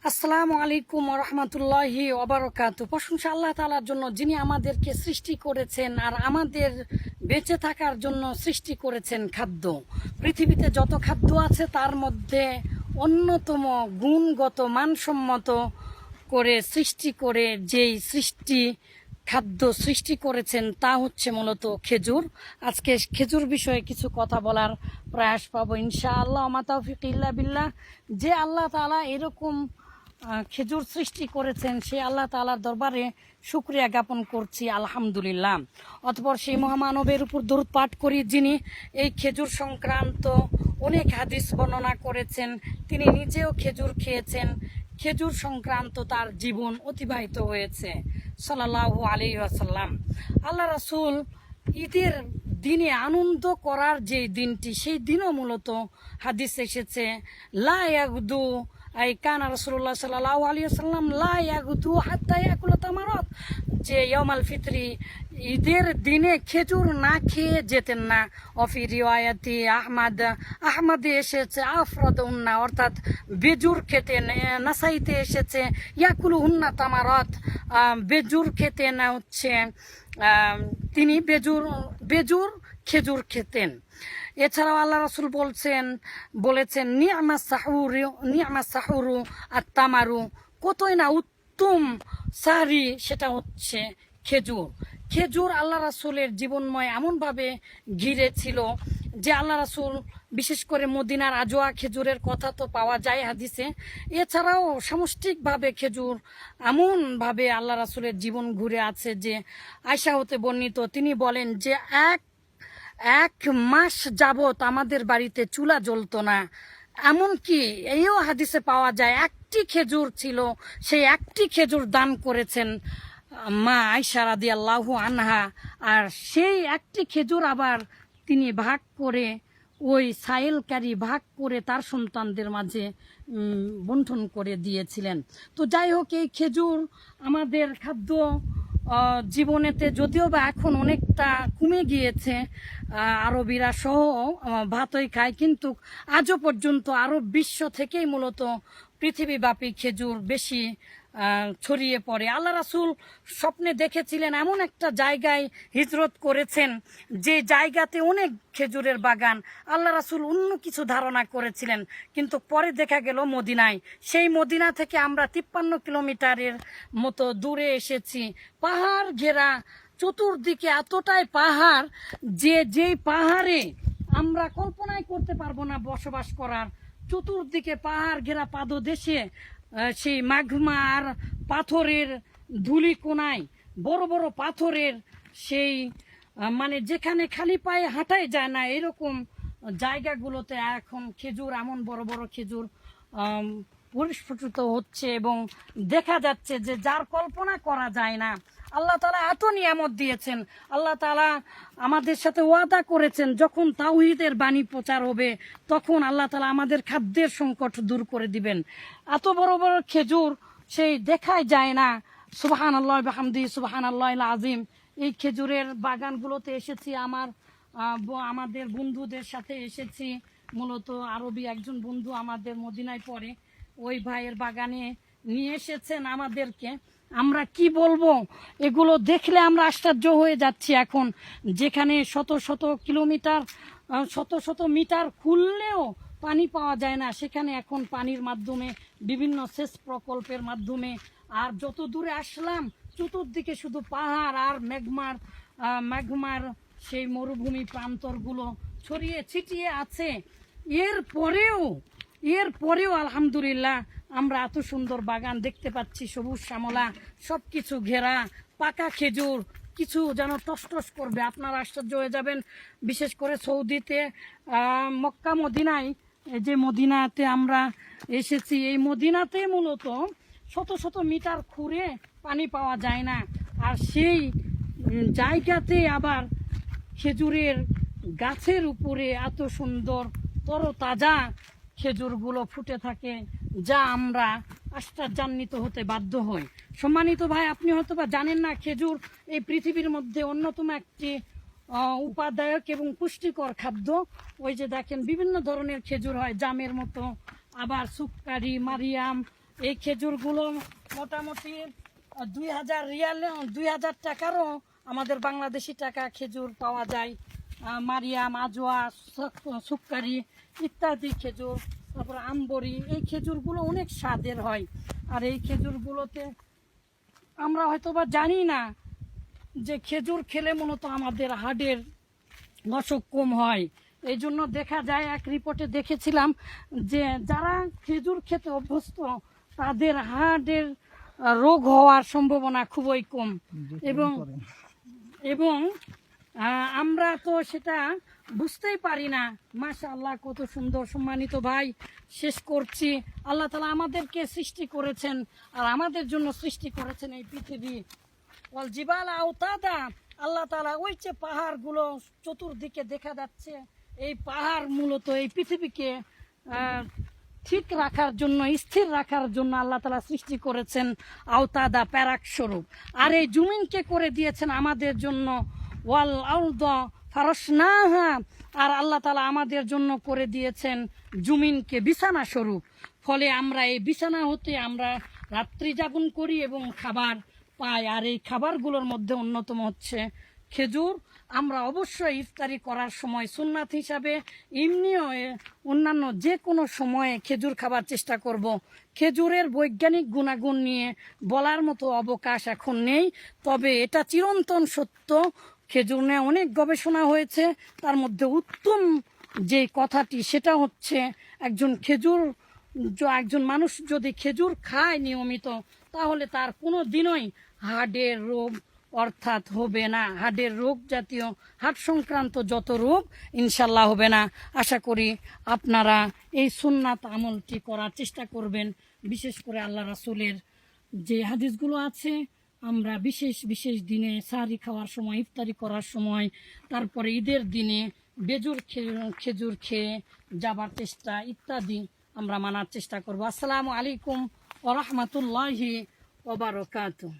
আসসালামু আলাইকুম রহমতুল্লাহি ওবারকাতু। প্রশংসা আল্লাহ তাআলার জন্য, যিনি আমাদেরকে সৃষ্টি করেছেন আর আমাদের বেঁচে থাকার জন্য সৃষ্টি করেছেন খাদ্য। পৃথিবীতে যত খাদ্য আছে তার মধ্যে অন্যতম গুণগত মানসম্মত করে সৃষ্টি করে যেই খাদ্য সৃষ্টি করেছেন তা হচ্ছে মূলত খেজুর। আজকে খেজুর বিষয়ে কিছু কথা বলার প্রয়াস পাবো ইনশাআল্লাহ। মা তাওফিক ইল্লা বিল্লাহ। যে আল্লাহ তাআলা এরকম খেজুর সৃষ্টি করেছেন সেই আল্লাহ তাআলার দরবারে শুকরিয়া জ্ঞাপন করছি, আলহামদুলিল্লাহ। অতঃপর সেই মহামানবের উপর দরুদ পাঠ করি, যিনি এই খেজুর সংক্রান্ত অনেক হাদিস বর্ণনা করেছেন। তিনি নিজেও খেজুর খেয়েছেন, খেজুর সংক্রান্ত তার জীবন অতিবাহিত হয়েছে সাল্লাল্লাহু আলাইহি ওয়াসাল্লাম। আল্লাহ রাসূল ঈদের দিনে আনন্দ করার যে দিনটি, সেই দিনও মূলত হাদিস এসেছে লা ইয়াগদু আই কানা রাসূলুল্লাহ সাল্লাল্লাহু আলাইহি ওয়াসাল্লাম লা ইয়াগদু হাত্তা ইয়াকুলা তামারাত, যে ইয়াউমাল ফিতরি ঈদের দিনে খেজুর না খেয়ে যেতেন না। অফি রিওয়ায়াতি আহমদে এসেছে আফরাদ উন্না, অর্থাৎ বেজুর খেতেন। নাসাইতে এসেছে ইয়াকুলু হুন্না তামারাত, বেজুর খেতেন, হচ্ছে তিনি বেজুর খেজুর খেতেন। এছাড়াও আল্লাহ রাসূল বলেছেন নি'মা সাহুরু আর তামারু, কতই না উত্তম সাহরি, সেটা হচ্ছে খেজুর। খেজুর আল্লাহ রাসূলের জীবনময় এমনভাবে ঘিরে ছিল যে আল্লাহ রাসূল বিশেষ করে মদিনার আজোয়া খেজুরের কথা তো পাওয়া যায় হাদিসে। এছাড়াও সামষ্টিকভাবে খেজুর এমনভাবে আল্লাহ রাসূলের জীবন ঘুরে আছে যে আয়েশা হতে বর্ণিত, তিনি বলেন যে এক মাস যাবত আমাদের বাড়িতে চুলা জ্বলতো না। এমনকি এইও হাদিসে পাওয়া যায় একটি খেজুর ছিল, সেই একটি খেজুর দান করেছেন মা আয়েশা রাদিয়াল্লাহু আনহা। আর সেই একটি খেজুর আবার তিনি ভাগ করে, ওই সাইলকারী ভাগ করে তার সন্তানদের মাঝে বন্টন করে দিয়েছিলেন। তো যাই হোক, এই খেজুর আমাদের খাদ্য জীবনেতে যদিও বা এখন অনেকটা কমে গিয়েছে, আরবিরা সহ ভাতই খায়, কিন্তু আজও পর্যন্ত আরব বিশ্ব থেকেই মূলত পৃথিবীব্যাপী খেজুর বেশি ছড়িয়ে পড়ে। আল্লাহ রাসূল স্বপ্নে দেখেছিলেন এমন একটা জায়গায় হিজরত করেছেন যে জায়গাতে অনেক খেজুরের বাগান। আল্লাহ রাসূল অন্য কিছু ধারণা করেছিলেন, কিন্তু পরে দেখা গেল মদিনায়। সেই মদিনা থেকে আমরা 53 কিলোমিটারের মতো দূরে এসেছি, পাহাড় ঘেরা, চতুর্দিকে এতটাই পাহাড় যে যেই পাহাড়ে আমরা কল্পনাই করতে পারবো না বসবাস করার। চতুর্দিকে পাহাড় ঘেরা পাদদেশে সেই মাগমা আর পাথরের ধুলি কোনায় বড় বড় পাথরের সেই মানে যেখানে খালি পায়ে হাঁটাই যায় না, এরকম জায়গাগুলোতে এখন খেজুর, এমন বড় বড় খেজুর পরিস্ফুটিত হচ্ছে এবং দেখা যাচ্ছে যে যার কল্পনা করা যায় না। আল্লাহ তাআলা এত নিয়ামত দিয়েছেন। আল্লাহ তাআলা আমাদের সাথে ওয়াদা করেছেন, যখন তাওহীদের বাণী প্রচার হবে তখন আল্লাহ তাআলা আমাদের খাদ্যের সংকট দূর করে দিবেন। এত বড় বড় খেজুর সেই দেখাই যায় না। সুবহানাল্লাহ বিহামদি সুবহানাল্লাহিল আযীম। এই খেজুরের বাগানগুলোতে এসেছি, আমাদের বন্ধুদের সাথে এসেছি। মূলত আরবি একজন বন্ধু আমাদের মদিনায় পড়ে, ওই ভাইয়ের বাগানে নিয়ে এসেছেন আমাদেরকে। আমরা কি বলবো, এগুলো দেখলে আমরা আশ্চর্য হয়ে যাচ্ছি। এখন যেখানে শত শত কিলোমিটার, শত শত মিটার খুললেও পানি পাওয়া যায় না, সেখানে এখন পানির মাধ্যমে, বিভিন্ন সেচ প্রকল্পের মাধ্যমে, আর যত দূরে আসলাম চতুর্দিকে শুধু পাহাড় আর ম্যাগমার সেই মরুভূমি প্রান্তরগুলো ছড়িয়ে ছিটিয়ে আছে। এরপরেও আলহামদুলিল্লাহ আমরা এত সুন্দর বাগান দেখতে পাচ্ছি, সবুজ শ্যামলা, সব কিছু ঘেরা, পাকা খেজুর, কিছু যেন টসটস করবে। আপনারা আশ্চর্য হয়ে যাবেন, বিশেষ করে সৌদিতে মক্কা মদিনায়, যে মদিনাতে আমরা এসেছি, এই মদিনাতে মূলত শত শত মিটার খুঁড়ে পানি পাওয়া যায় না, আর সেই জায়গাতে আবার খেজুরের গাছের উপরে এত সুন্দর তরতাজা খেজুরগুলো ফুটে থাকে, যা আমরা আশ্চর্যান্বিত হতে বাধ্য হই। সম্মানিত ভাই, আপনি হয়তো বা জানেন না, খেজুর এই পৃথিবীর মধ্যে অন্যতম একটি উপাদায়ক এবং পুষ্টিকর খাদ্য। ওই যে দেখেন বিভিন্ন ধরনের খেজুর হয়, জামের মতো, আবার সুক্কারি, মারিয়াম, এই খেজুরগুলো মোটামুটি 2000 রিয়াল, 2000 টাকারও আমাদের বাংলাদেশি টাকা খেজুর পাওয়া যায়। মারিয়াম, আজোয়া, সুক্কারি ইত্যাদি খেজুর, তারপর আমবরি, এই খেজুরগুলো অনেক স্বাদের হয়। আর এই খেজুরগুলোতে আমরা হয়তো বা জানি না যে খেজুর খেলে মূলত আমাদের হার্টের অসুখ কম হয়। এই জন্য দেখা যায়, এক রিপোর্টে দেখেছিলাম যে যারা খেজুর খেতে অভ্যস্ত তাদের হার্টের রোগ হওয়ার সম্ভাবনা খুবই কম। এবং এবং আমরা তো সেটা বুঝতেই পারি না। মাশাআল্লাহ, কত সুন্দর। সম্মানিত ভাই, শেষ করছি। আল্লাহ তাআলা আমাদেরকে সৃষ্টি করেছেন আর আমাদের জন্য সৃষ্টি করেছেন এই পৃথিবী। ওয়াল জিবাল আওতাদা, আল্লাহ তাআলা ওই যে পাহাড়গুলো চতুর্দিকে দেখা যাচ্ছে, এই পাহাড় মূলত এই পৃথিবীকে ঠিক রাখার জন্য, স্থির রাখার জন্য আল্লাহ তাআলা সৃষ্টি করেছেন আওতাদা, প্যারাক স্বরূপ। আর এই জমিনকে করে দিয়েছেন আমাদের জন্য ওয়াল আরদা ফারাশনাহা, আর আল্লাহ তাআলা আমাদের জন্য করে দিয়েছেন জমিনকে বিছানা স্বরূপ। ফলে আমরা এই বিছানা হতে আমরা রাত্রি যাপন করি এবং খাবার পাই। আর এই খাবারগুলোর মধ্যে অন্যতম হচ্ছে খেজুর। আমরা অবশ্যই ইফতারি করার সময় সুন্নাত হিসাবে এমনিও অন্যান্য যে কোনো সময়ে খেজুর খাবার চেষ্টা করব। খেজুরের বৈজ্ঞানিক গুণাগুণ নিয়ে বলার মতো অবকাশ এখন নেই, তবে এটা চিরন্তন সত্য। খেজুর নিয়ে অনেক গবেষণা হয়েছে, তার মধ্যে উত্তম যে কথাটি সেটা হচ্ছে একজন মানুষ যদি খেজুর খায় নিয়মিত, তাহলে তার কোনো দিনই হার্টের রোগ অর্থাৎ হবে না। হার্টের রোগ জাতীয়, হার্ট সংক্রান্ত যত রোগ ইনশাল্লাহ হবে না। আশা করি আপনারা এই সুন্নাত আমলটি করার চেষ্টা করবেন। বিশেষ করে আল্লাহ রাসূলের যে হাদিসগুলো আছে, আমরা বিশেষ বিশেষ দিনে সাহরি খাওয়ার সময়, ইফতারি করার সময়, তারপরে ঈদের দিনে খেজুর খেয়ে যাবার চেষ্টা ইত্যাদি আমরা মানার চেষ্টা করব। আসসালামু আলাইকুম ওয়া রাহমাতুল্লাহি ওয়া বারাকাতুহু।